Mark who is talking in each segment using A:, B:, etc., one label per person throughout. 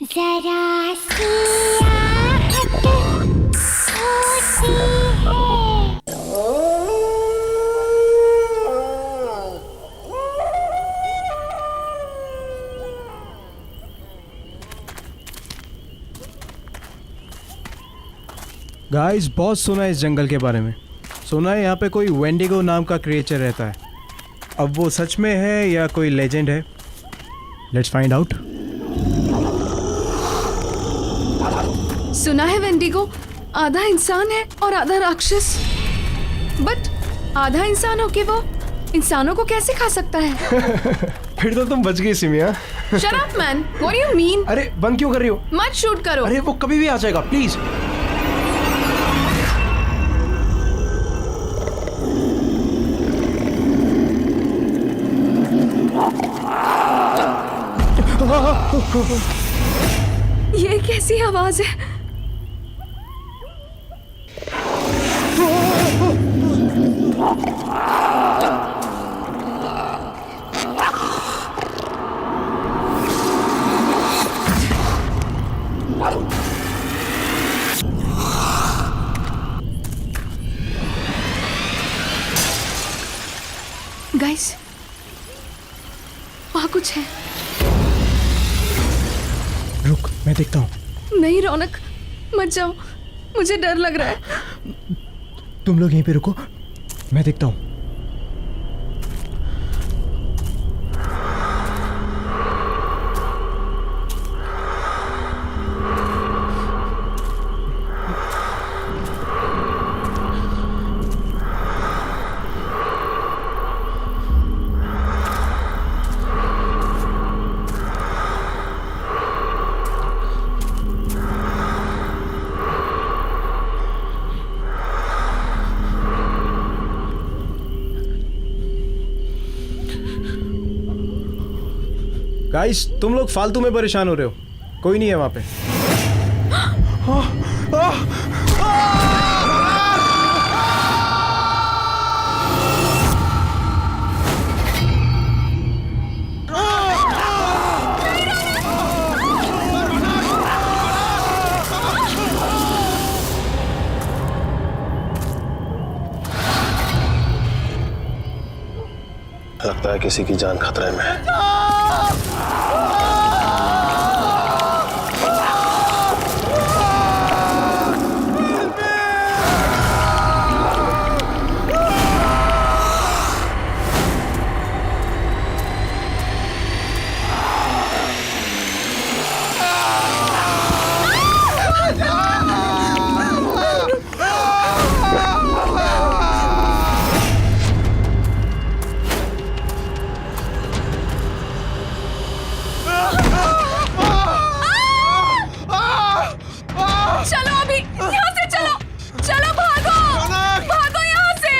A: जरा सी आहट होती
B: गाइस, बहुत सुना है इस जंगल के बारे में। सुना है यहाँ पे कोई वेंडिगो नाम का क्रिएचर रहता है। अब वो सच में है या कोई लेजेंड है? Let's find out.
C: सुना है वेंडिगो आधा इंसान है और आधा राक्षस। बट आधा इंसान होके वो इंसानों को कैसे खा सकता है?
B: फिर तो तुम बच गई सिमिया।
C: Shut up man, what do you mean?
B: अरे बंद क्यों कर रही हो?
C: मत शूट करो।
B: अरे वो कभी भी आ जाएगा, प्लीज।
C: ये कैसी आवाज है? गाइस, वहाँ कुछ है।
B: रुक, मैं देखता हूँ।
C: नहीं रौनक, मत जाओ, मुझे डर लग रहा है।
B: तुम लोग यहीं पे रुको, मैं देखता हूँ। गाइस, तुम लोग फालतू में परेशान हो रहे हो। कोई नहीं है वहां पे।
D: लगता है किसी की जान खतरे में है।
C: चलो अभी यहाँ से चलो, चलो भागो, भागो यहाँ से।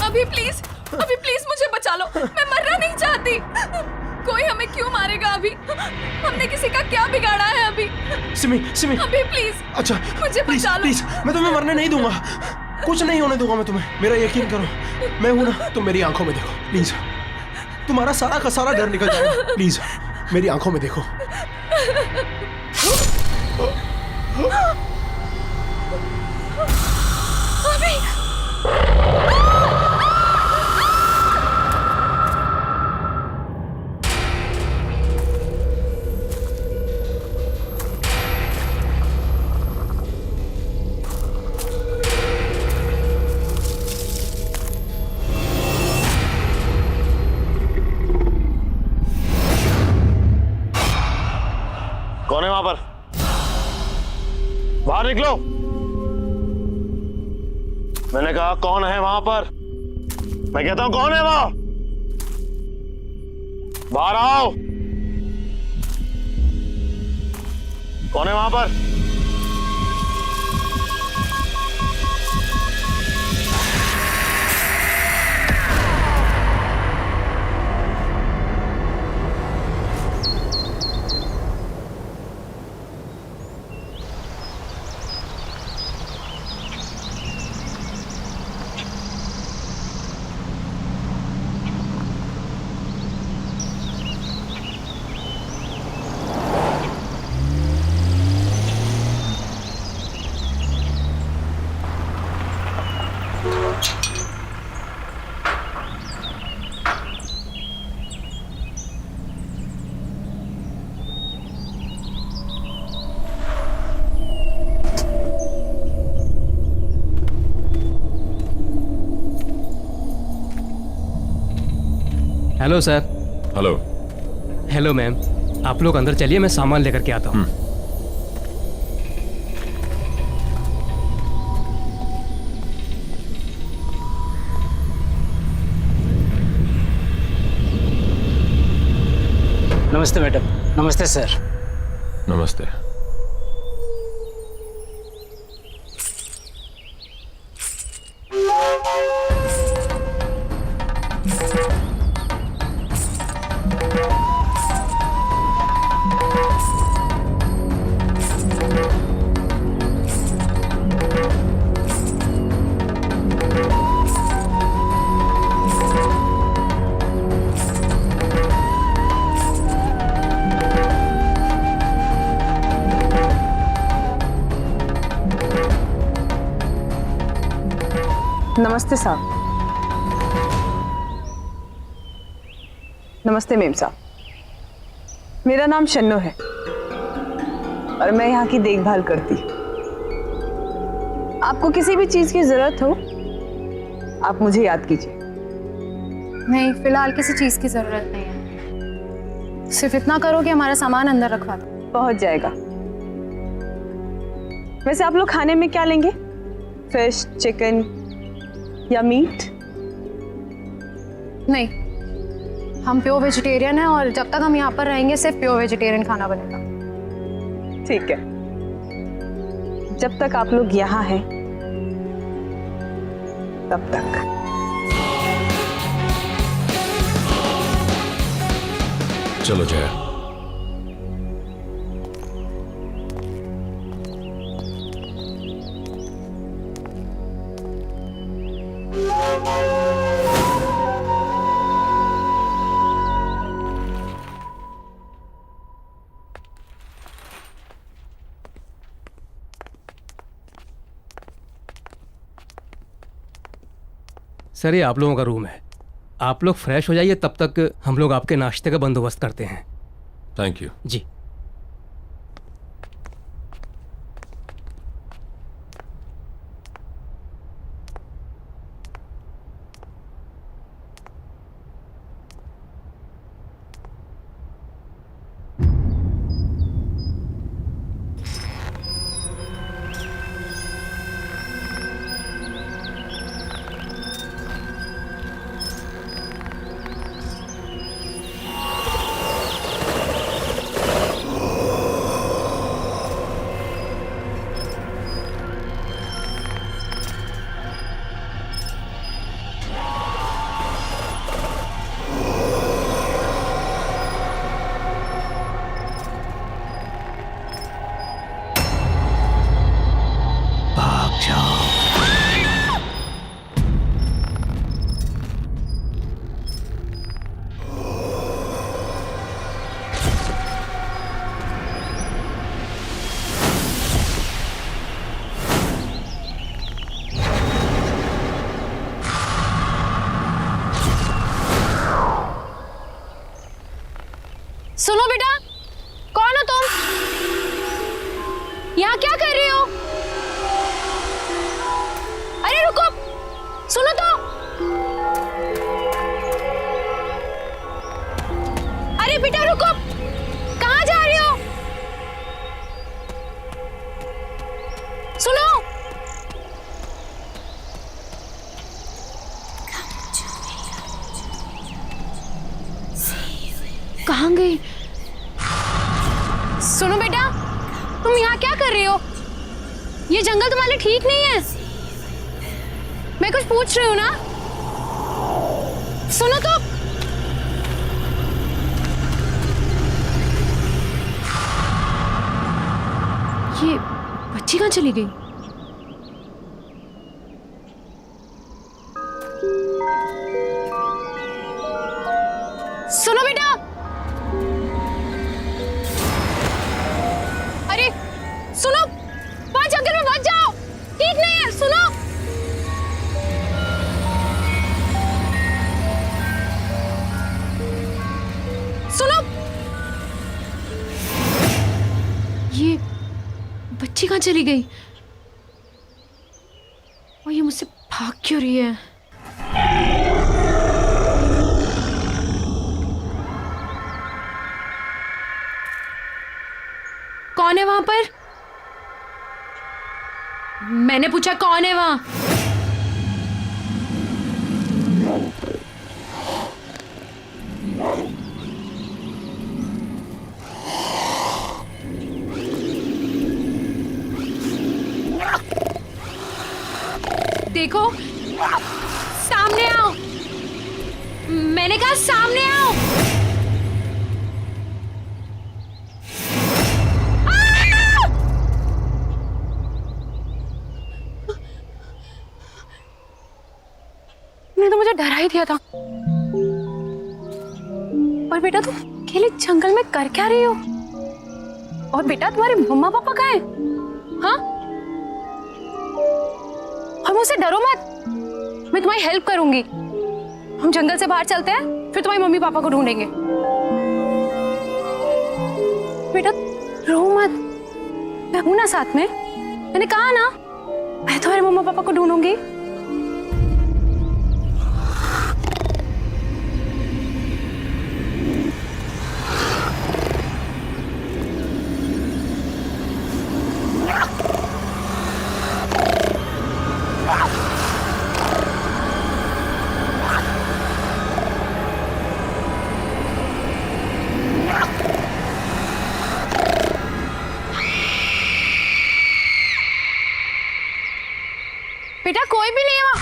C: अभी प्लीज मुझे बचा लो, मैं मरना नहीं चाहती। कोई हमें क्यों मारेगा अभी? हमने किसी का क्या बिगाड़ा है अभी?
B: सिमी, सिमी।
C: अभी प्लीज,
B: अच्छा,
C: मुझे बचा लो।
B: प्लीज, मैं तुम्हें मरने नहीं दूंगा। कुछ नहीं होने दूंगा मैं तुम्हें। मेरा यकीन करो, मैं हूं ना। तुम मेरी आंखों में देखो, प्लीज। तुम्हारा सारा का सारा डर निकल जाएगा। प्लीज मेरी आंखों में देखो।
C: अभी
D: कौन है वहां पर? बाहर निकलो। मैंने कहा कौन है वहां पर? मैं कहता हूं कौन है वहां? बाहर आओ। कौन है वहां पर?
E: Hello sir.
F: Hello.
E: Hello ma'am, आप लोग अंदर चलिए, मैं सामान लेकर के आता हूँ।
G: नमस्ते मैडम। नमस्ते सर।
F: नमस्ते।
H: नमस्ते साहब। नमस्ते मेम साहब, मेरा नाम शन्नो है और मैं यहाँ की देखभाल करती हूँ। आपको किसी भी चीज की जरूरत हो आप मुझे याद कीजिए।
I: नहीं, फिलहाल किसी चीज की जरूरत नहीं है। सिर्फ इतना करो कि हमारा सामान अंदर रखवा दो।
H: पहुंच जाएगा। वैसे आप लोग खाने में क्या लेंगे? फिश, चिकन या मीट?
I: नहीं, हम प्योर वेजिटेरियन हैं और जब तक हम यहाँ पर रहेंगे सिर्फ प्योर वेजिटेरियन खाना बनेगा।
H: ठीक है, जब तक आप लोग यहाँ हैं तब तक।
F: चलो जया।
E: सर, ये आप लोगों का रूम है। आप लोग फ्रेश हो जाइए, तब तक हम लोग आपके नाश्ते का बंदोबस्त करते हैं।
F: Thank you.
E: जी।
I: सुनो बेटा, कौन हो तुम? यहाँ क्या कर रही हो? अरे रुको, सुनो तो। अरे बेटा रुको, कहाँ जा रही हो? सुनो। कहाँ गई? सुनो बेटा, तुम यहाँ क्या कर रही हो? ये जंगल तुम्हारे लिए ठीक नहीं है। मैं कुछ पूछ रही हूँ ना। सुनो तो। ये बच्ची कहाँ चली गई? सुनो बेटा। अरे सुनो, वहां जंगल में मत जाओ, ठीक नहीं है। सुनो। सुनो। ये बच्ची कहाँ चली गई? और ये मुझसे भाग क्यों रही है? पूछा कौन है वहाँ? देखो, सामने आओ। मैंने कहा सामने आओ। तुमने तो मुझे डरा ही दिया था। और बेटा तुम अकेले जंगल में कर क्या रही हो? और बेटा तुम्हारे मम्मा पापा कहाँ हैं? हाँ? और मुझसे डरो मत, मैं तुम्हारी हेल्प करूंगी। हम जंगल से बाहर चलते हैं, फिर तुम्हारी मम्मी पापा को ढूंढेंगे। बेटा रो मत, मैं हूं ना साथ में। मैंने कहा ना, मैं तुम्हारे मम्मा पापा को ढूंढूंगी। बेटा कोई भी नहीं है वहां।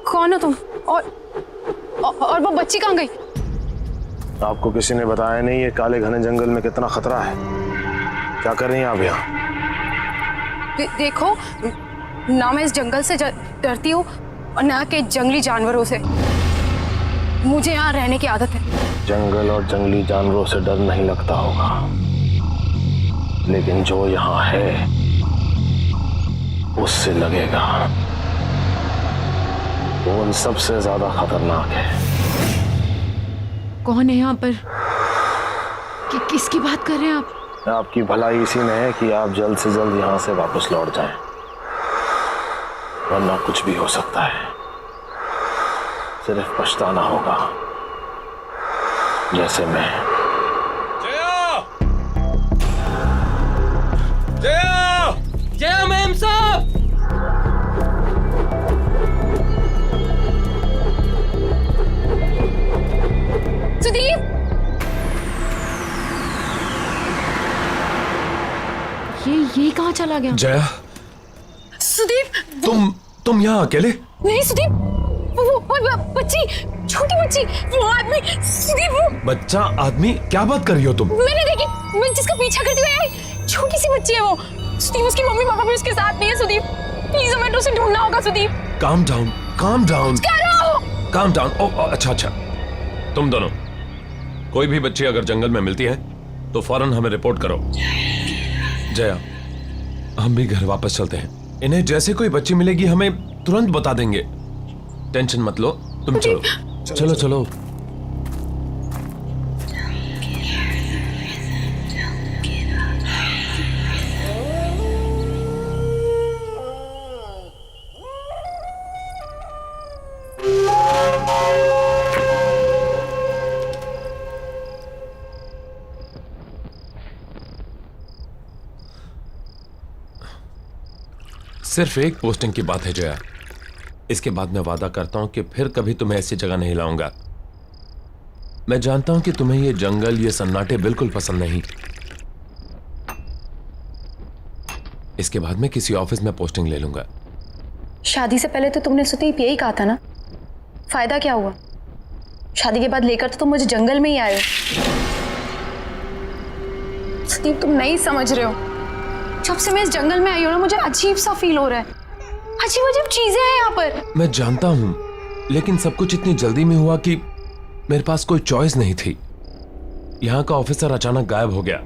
I: कौन हो तुम? और वो बच्ची कहाँ गई?
D: आपको किसी ने बताया नहीं ये काले घने जंगल में कितना खतरा है? क्या कर रही हैं आप यहाँ?
I: देखो ना, मैं इस जंगल से डरती हूँ और ना के जंगली जानवरों से। मुझे यहाँ रहने की आदत है।
D: जंगल और जंगली जानवरों से डर नहीं लगता होगा, लेकिन जो यहाँ है उससे लगेगा। वो उन सबसे ज्यादा खतरनाक है।
I: कौन है यहाँ पर? किसकी बात कर रहे हैं आप?
D: आपकी भलाई इसी में है कि आप जल्द से जल्द यहाँ से वापस लौट जाएं, वरना कुछ भी हो सकता है। सिर्फ पछताना होगा, जैसे मैं।
E: जया मैम साहब!
I: सुदीप! ये कहाँ चला गया?
F: जया,
I: सुदीप!
F: तुम यहाँ अकेले?
I: नहीं सुदीप, वो बच्ची, छोटी बच्ची, वो आदमी, सुदीप वो
F: बच्चा आदमी? क्या बात कर रही हो तुम?
I: मैंने देखी, मैं जिसका पीछा करती हुई आई, छोटी सी बच्ची है वो। सुदीप उसकी मम्मी पापा भी उसके साथ नहीं है। सुदीप प्लीज हमें उसे ढूंढना होगा। Sudeep
F: calm down, calm down,
I: क्या रहो?
F: Calm down. अच्छा अच्छा, तुम दोनों कोई भी बच्ची अगर जंगल में मिलती है तो फौरन हमें रिपोर्ट करो। जया, हम भी घर वापस चलते हैं। इन्हें जैसे कोई बच्ची मिलेगी हमें तुरंत बता देंगे। टेंशन मत लो, तुम चलो चलो चलो। सिर्फ एक पोस्टिंग की बात है जया, इसके बाद मैं वादा करता हूं कि फिर कभी तुम्हें ऐसी जगह नहीं लाऊंगा। मैं जानता हूं कि तुम्हें ये जंगल, ये सन्नाटे बिल्कुल पसंद नहीं। इसके बाद मैं किसी ऑफिस में पोस्टिंग ले लूंगा।
I: शादी से पहले तो तुमने सुदीप यही कहा था ना, फायदा क्या हुआ? शादी के बाद लेकर तो तुम मुझे जंगल में ही आए हो। सुदीप तुम नहीं समझ रहे हो, जब से मैं इस जंगल में आई हूं ना, मुझे अजीब सा फील हो रहा है। अजीब अजीब चीजें हैं यहाँ पर।
F: मैं जानता हूं, लेकिन सब कुछ इतनी जल्दी में हुआ कि मेरे पास कोई चॉइस नहीं थी। यहाँ का ऑफिसर अचानक गायब हो गया।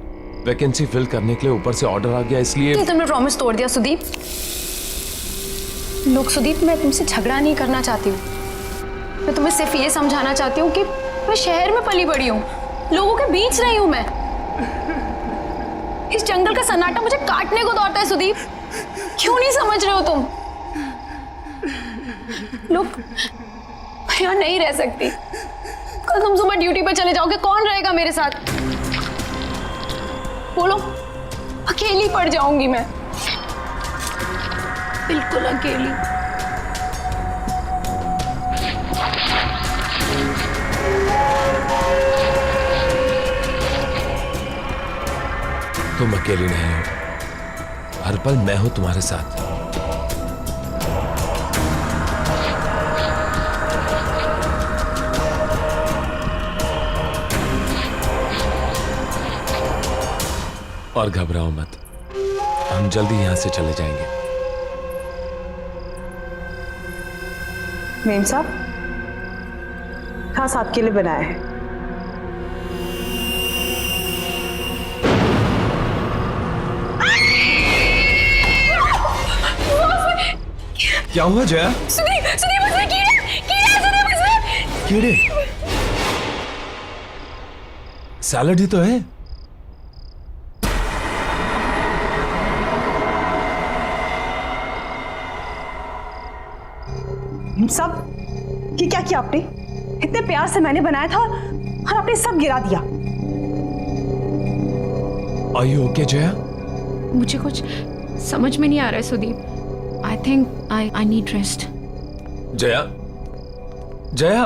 F: वैकेंसी फिल करने के लिए ऊपर से ऑर्डर आ गया, इसलिए
I: तुमने प्रॉमिस तोड़ दिया सुदीप। लोग सुदीप, मैं तुमसे झगड़ा नहीं करना चाहती हूँ। मैं तुम्हें सिर्फ ये समझाना चाहती हूँ कि मैं शहर में पली बड़ी हूँ, लोगों के बीच नहीं हूँ मैं। इस जंगल का सन्नाटा मुझे काटने को दौड़ता है सुदीप। क्यों नहीं समझ रहे हो तुम? लोग, मैं यहाँ नहीं रह सकती। कल तुम सुबह ड्यूटी पे चले जाओगे, कौन रहेगा मेरे साथ? बोलो, अकेली पड़ जाऊंगी मैं, बिल्कुल अकेली।
F: तुम अकेली नहीं हो, हर पल मैं हूं तुम्हारे साथ। और घबराओ मत, हम जल्दी यहां से चले जाएंगे।
H: मेम साहब, खास आपके लिए बनाया है।
F: क्या हुआ जया?
I: सुदीप, सुदीप उसमें कीड़ा सुदीप उसमें।
F: कीड़े? सैलड ही तो है।
H: सब ये क्या किया आपने? इतने प्यार से मैंने बनाया था और आपने सब गिरा दिया।
F: Are you okay, Jaya?
I: मुझे कुछ समझ में नहीं आ रहा है Sudeep. I think I need rest.
F: Jaya, Jaya,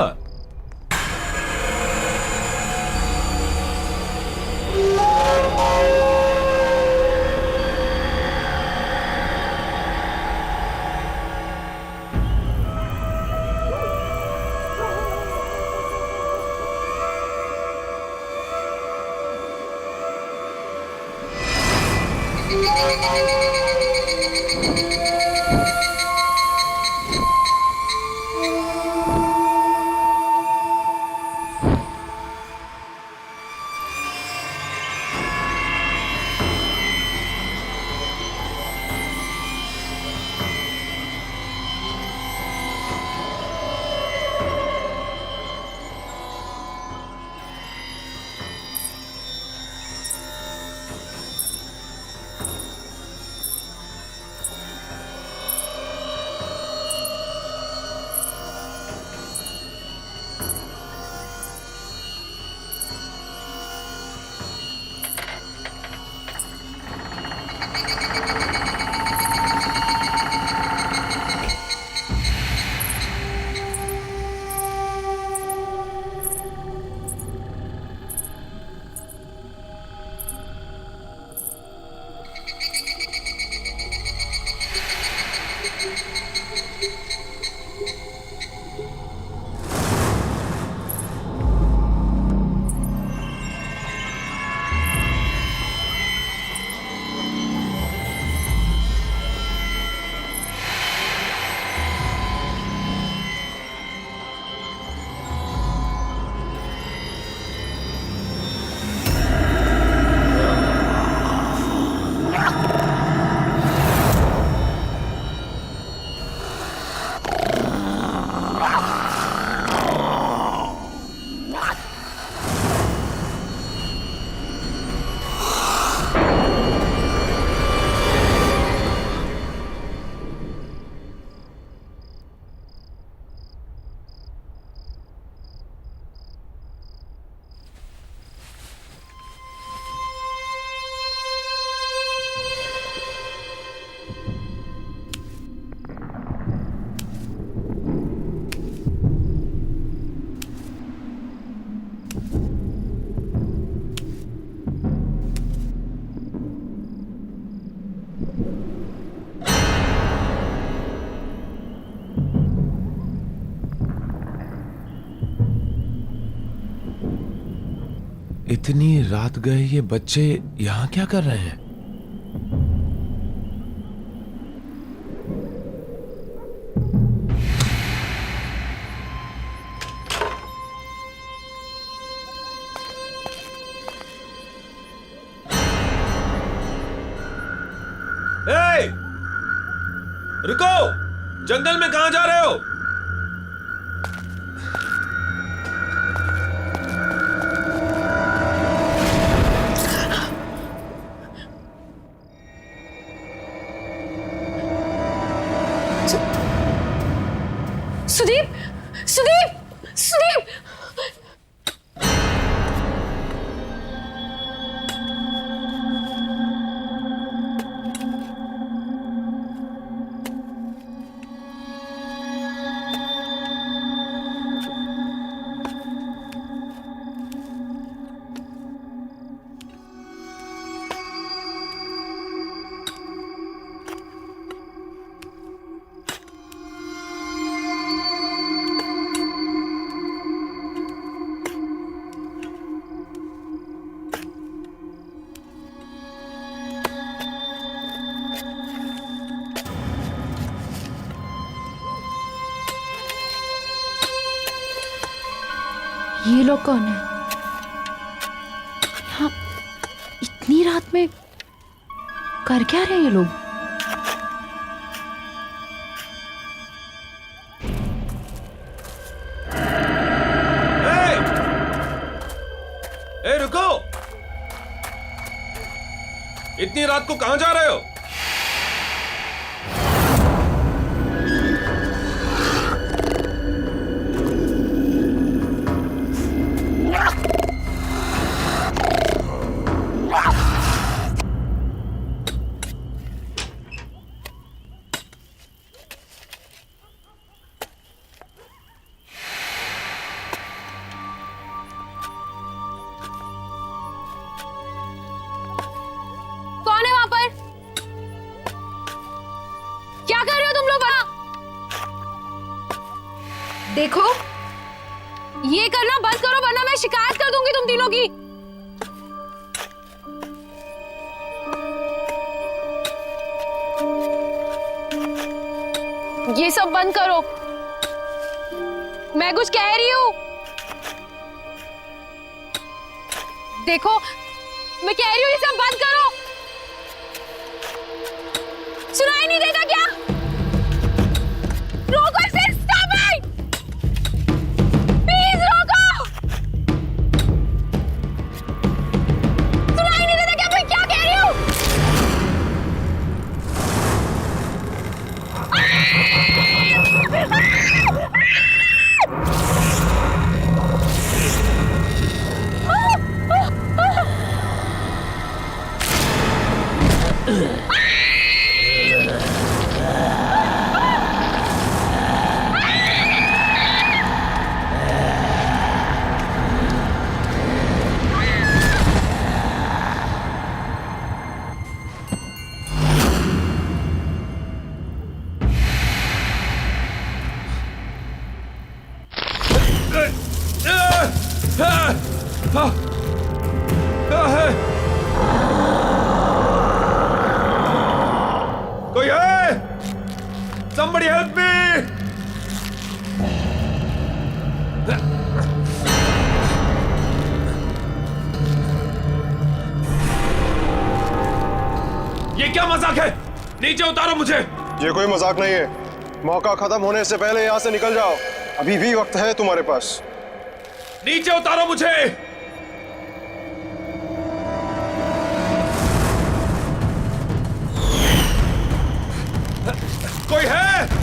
F: इतनी रात गए ये बच्चे यहां क्या कर रहे हैं? ए! रुको! जंगल में कहां जा रहे हो?
I: सुदीप, सुदीप, सुदीप, ये लोग कौन है? हाँ, इतनी रात में कर क्या रहे हैं ये लोग?
F: ए रुको, इतनी रात को कहां जा रहे हो?
I: कौन है वहां पर? क्या कर रहे हो तुम लोग वहां? देखो, ये करना बंद करो वरना मैं शिकायत कर दूंगी तुम तीनों की। ये सब बंद करो, मैं कुछ कह रही हूं। देखो, मैं कह रही हूं ये सब बंद करो। सुनाई नहीं देता क्या? रोको इसे, स्टॉप इट! प्लीज रोको! सुनाई नहीं देता क्या? मैं क्या कह रही हूं?
F: कोई है? Somebody help me! ये क्या मजाक है? नीचे उतारो मुझे।
J: ये कोई मजाक नहीं है। मौका खत्म होने से पहले यहाँ से निकल जाओ। अभी भी वक्त है तुम्हारे पास।
F: नीचे उतारो मुझे। कोई है?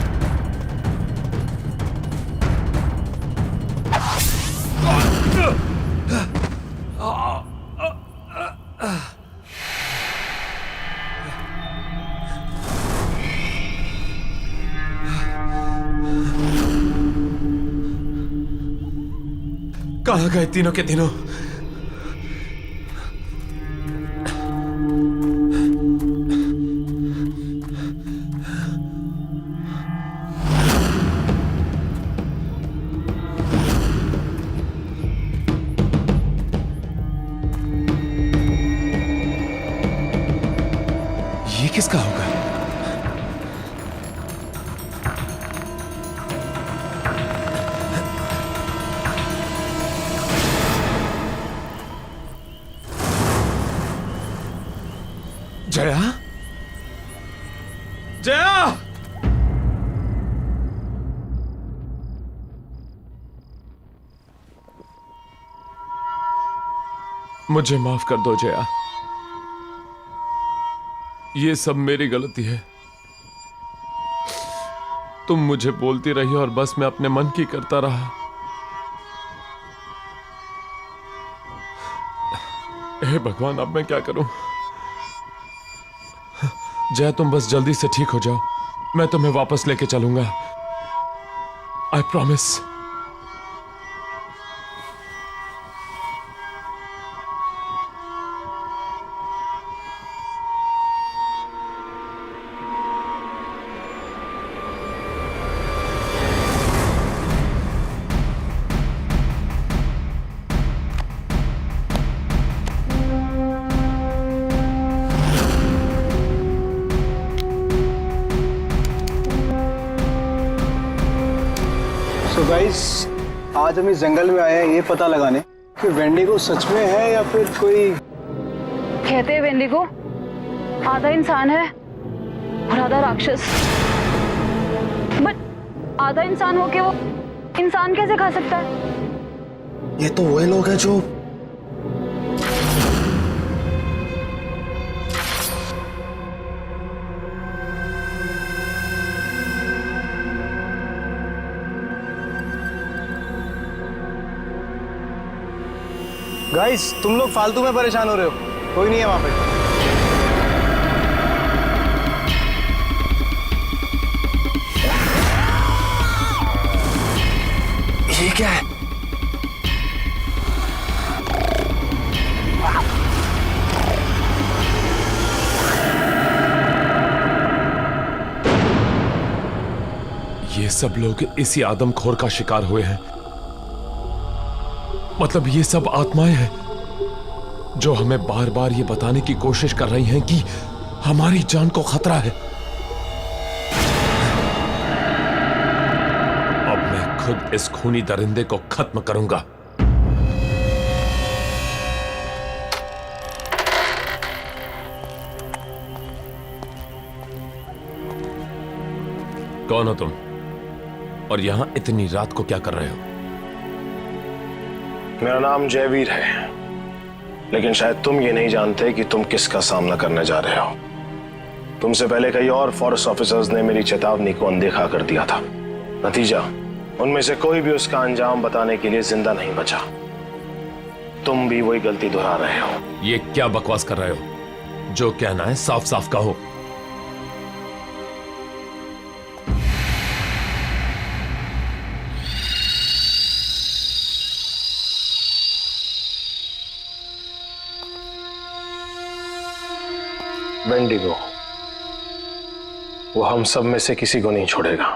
F: कहाँ गए तीनों के तीनों? ये किसका होगा? जया? जया! मुझे माफ कर दो जया। ये सब मेरी गलती है। तुम मुझे बोलती रही और बस मैं अपने मन की करता रहा। हे भगवान, अब मैं क्या करूं? जय, तुम बस जल्दी से ठीक हो जाओ। मैं तुम्हें वापस लेके चलूंगा। I promise.
J: So guys, आज हम इस जंगल में आए हैं ये पता लगाने कि वेंडिगो सच में है या फिर कोई।
H: कहते हैं वेंडिगो आधा इंसान है और आधा राक्षस। बट आधा इंसान होके वो इंसान कैसे खा सकता है?
J: ये तो वही लोग हैं जो गाइस, तुम लोग फालतू में परेशान हो रहे हो, कोई नहीं है वहां पे। ये क्या है?
F: ये सब लोग इसी आदमखोर का शिकार हुए हैं। मतलब ये सब आत्माएं हैं जो हमें बार बार ये बताने की कोशिश कर रही हैं कि हमारी जान को खतरा है। अब मैं खुद इस खूनी दरिंदे को खत्म करूंगा। कौन हो तुम और यहां इतनी रात को क्या कर रहे हो?
D: मेरा नाम जयवीर है, लेकिन शायद तुम ये नहीं जानते कि तुम किसका सामना करने जा रहे हो। तुमसे पहले कई और फॉरेस्ट ऑफिसर्स ने मेरी चेतावनी को अनदेखा कर दिया था। नतीजा, उनमें से कोई भी उसका अंजाम बताने के लिए जिंदा नहीं बचा। तुम भी वही गलती दोहरा रहे हो।
F: ये क्या बकवास कर रहे हो? जो कहना है साफ साफ कहो।
D: वेंडिगो, वो हम सब में से किसी को नहीं छोड़ेगा।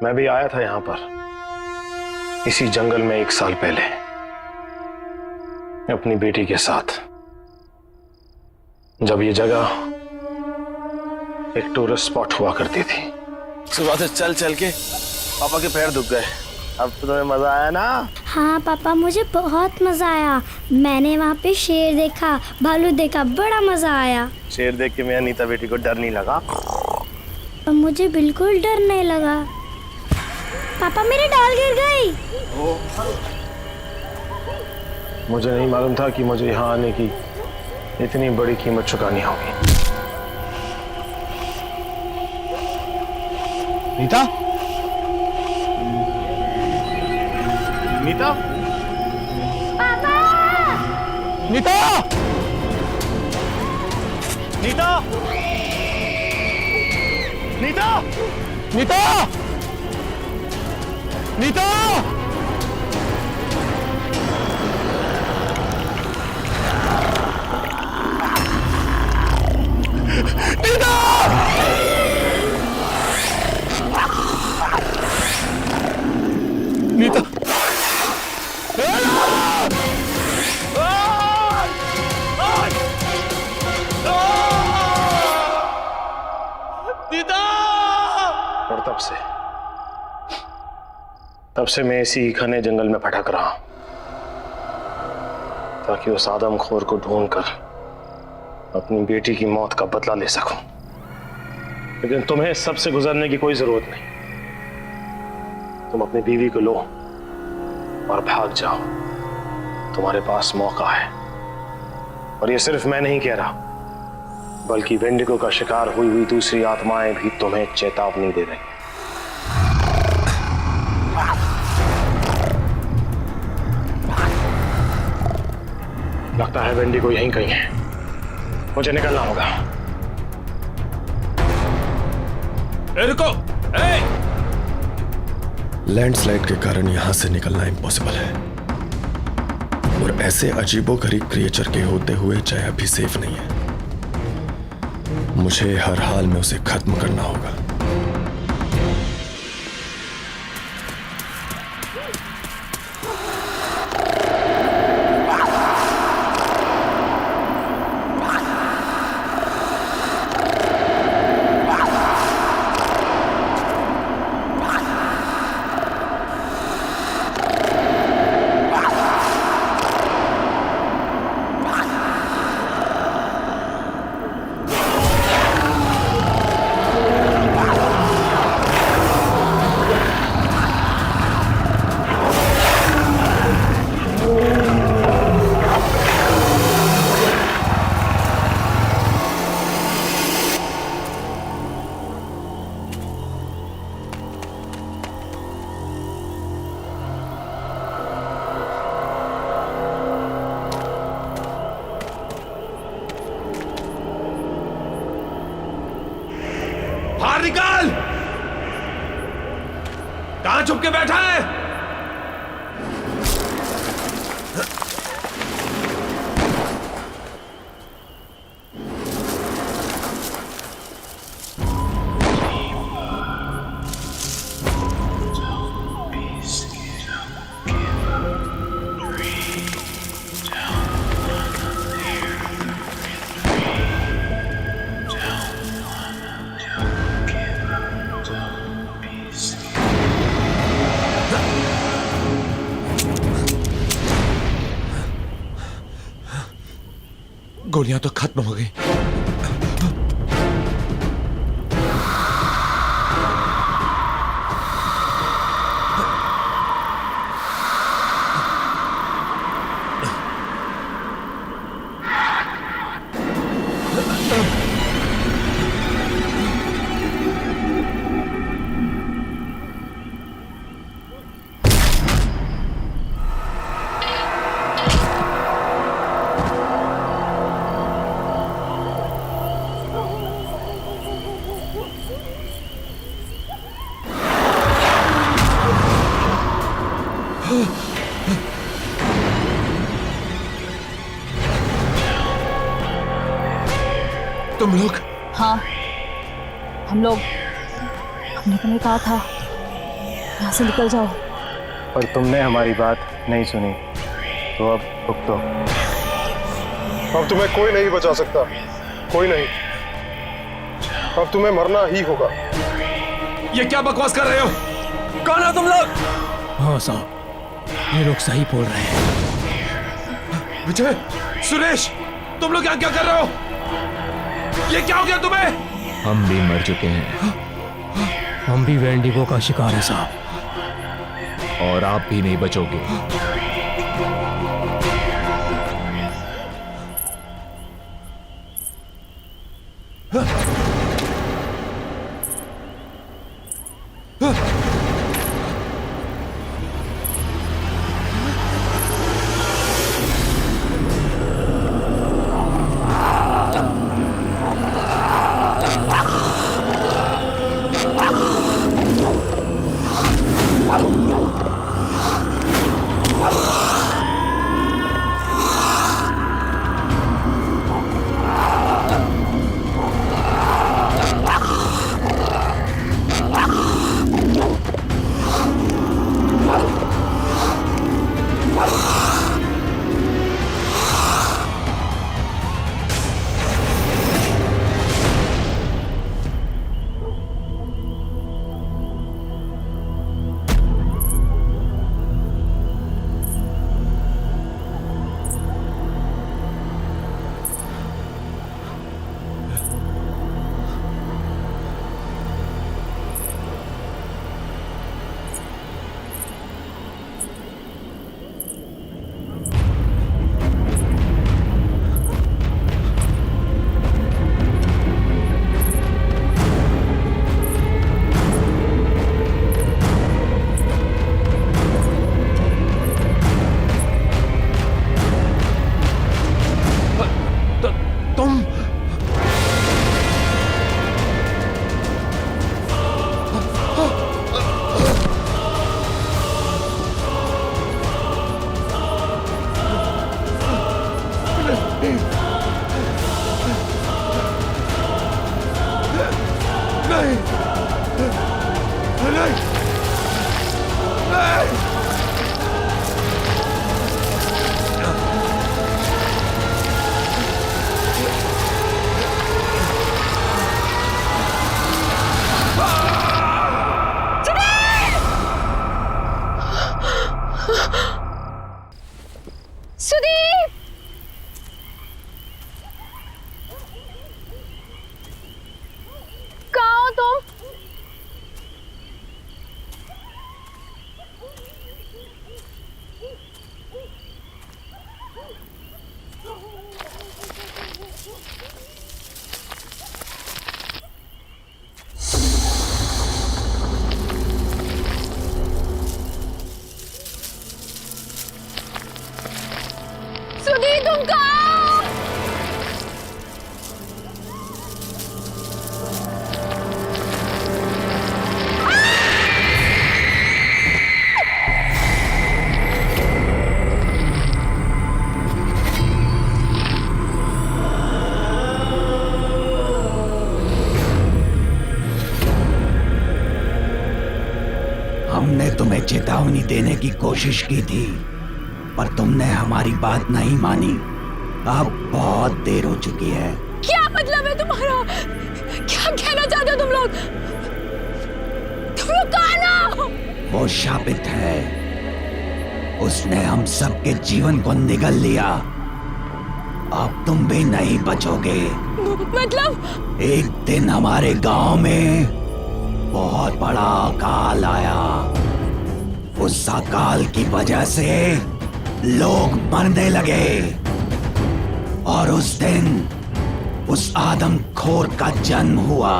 D: मैं भी आया था यहां पर इसी जंगल में 1 साल पहले अपनी बेटी के साथ, जब ये जगह एक टूरिस्ट स्पॉट हुआ करती थी। सुबह से चल चल के पापा के पैर दुख गए। अब तो तुम्हें मजा आया ना?
A: हाँ पापा, मुझे बहुत मजा आया। मैंने वहाँ पे शेर देखा, भालू देखा, बड़ा मजा आया।
D: शेर देख के मेरी नीता बेटी को डर नहीं लगा?
A: मुझे बिल्कुल डर नहीं लगा। पापा, मेरी डाल गिर गई।
D: मुझे नहीं मालूम था कि मुझे यहाँ आने की इतनी बड़ी कीमत चुकानी होगी। नीता? नीता?
A: पापा!
D: नीता! नीता! नीता! नीता! नीता! नीता! और तब से मैं इसी घने जंगल में भटक रहा हूं, ताकि उस आदमखोर को ढूंढकर अपनी बेटी की मौत का बदला ले सकूं। लेकिन तुम्हें इस सब से गुजरने की कोई जरूरत नहीं। तुम अपनी बीवी को लो और भाग जाओ। तुम्हारे पास मौका है। और ये सिर्फ मैं नहीं कह रहा, बल्कि वेंडिगो का शिकार हुई दूसरी आत्माएं भी तुम्हें चेतावनी दे रही हैं। लगता है वेंडिगो यहीं कहीं है। मुझे निकलना होगा।
F: रुको!
K: लैंडस्लाइड के कारण यहां से निकलना इम्पॉसिबल है, और ऐसे अजीबोगरीब क्रिएचर के होते हुए जया अभी सेफ नहीं है। मुझे हर हाल में उसे खत्म करना होगा।
F: गोलियां तो खत्म हो गई। तुम लोग?
H: हाँ, हम लोग। हमने तुम्हें कहा था यहाँ से निकल जाओ,
D: पर तुमने हमारी बात नहीं सुनी, तो अब भुगतो।
J: अब तुम्हें कोई नहीं बचा सकता, कोई नहीं। अब तुम्हें मरना ही होगा।
F: ये क्या बकवास कर रहे हो? कौन हो तुम लोग?
E: हाँ साहब, ये लोग सही बोल रहे हैं।
F: विजय, सुरेश, तुम लोग यहाँ क्या कर रहे हो? ये क्या हो गया तुम्हें?
L: हम भी मर चुके हैं।
E: हम भी वेंडिगो का शिकार है साहब।
L: और आप भी नहीं बचोगे।
I: सुदीप! कहाँ हो तुम? सुदीप, तुम कहाँ?
M: हमने तुम्हें चेतावनी देने की कोशिश की थी, पर तुमने हमारी बात नहीं मानी। अब बहुत देर हो चुकी है।
I: क्या मतलब है तुम्हारा? क्या कहना चाहते हो तुम लोग? तुम लोग कौन हो?
M: वो शापित है, उसने हम सबके जीवन को निगल लिया। अब तुम भी नहीं बचोगे।
I: मतलब
M: एक दिन हमारे गांव में बहुत बड़ा अकाल आया। उस अकाल की वजह से लोग मरने लगे और उस दिन उस आदमखोर का जन्म हुआ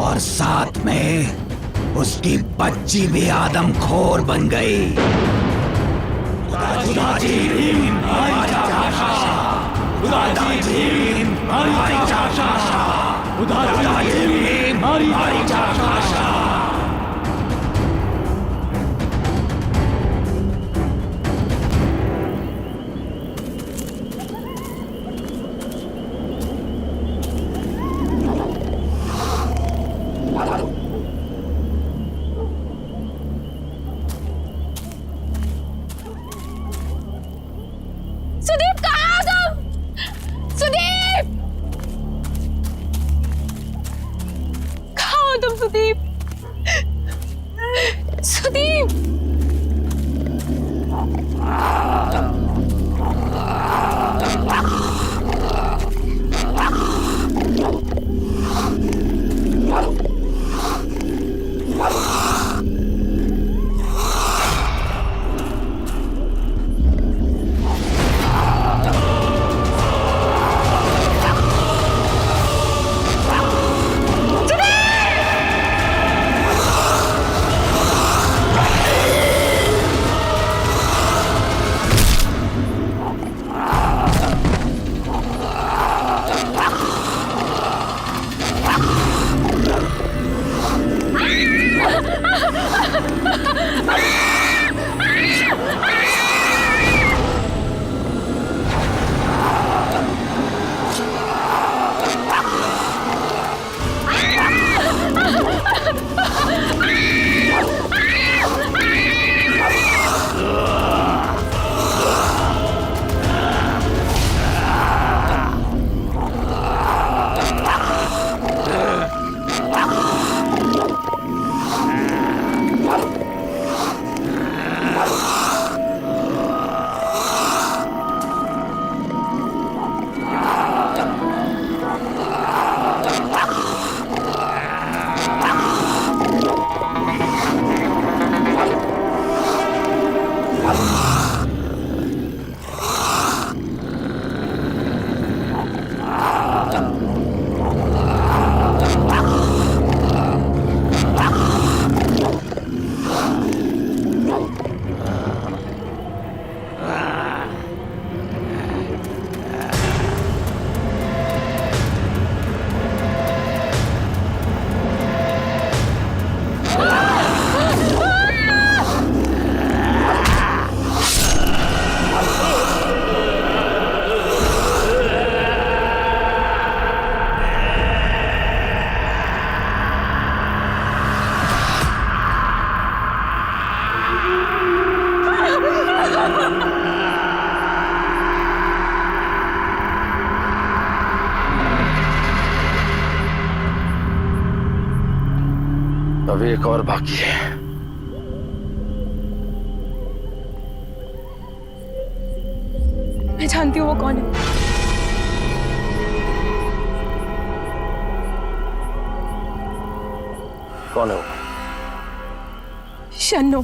M: और साथ में उसकी बच्ची भी आदमखोर बन गई।
I: सुदीप कहाँ हो तुम? सुदीप कहाँ हो तुम? सुदीप सुदीप
D: अब एक और बाकी है।
I: मैं जानती हूँ वो कौन है।
D: कौन है वो?
I: शन्नो।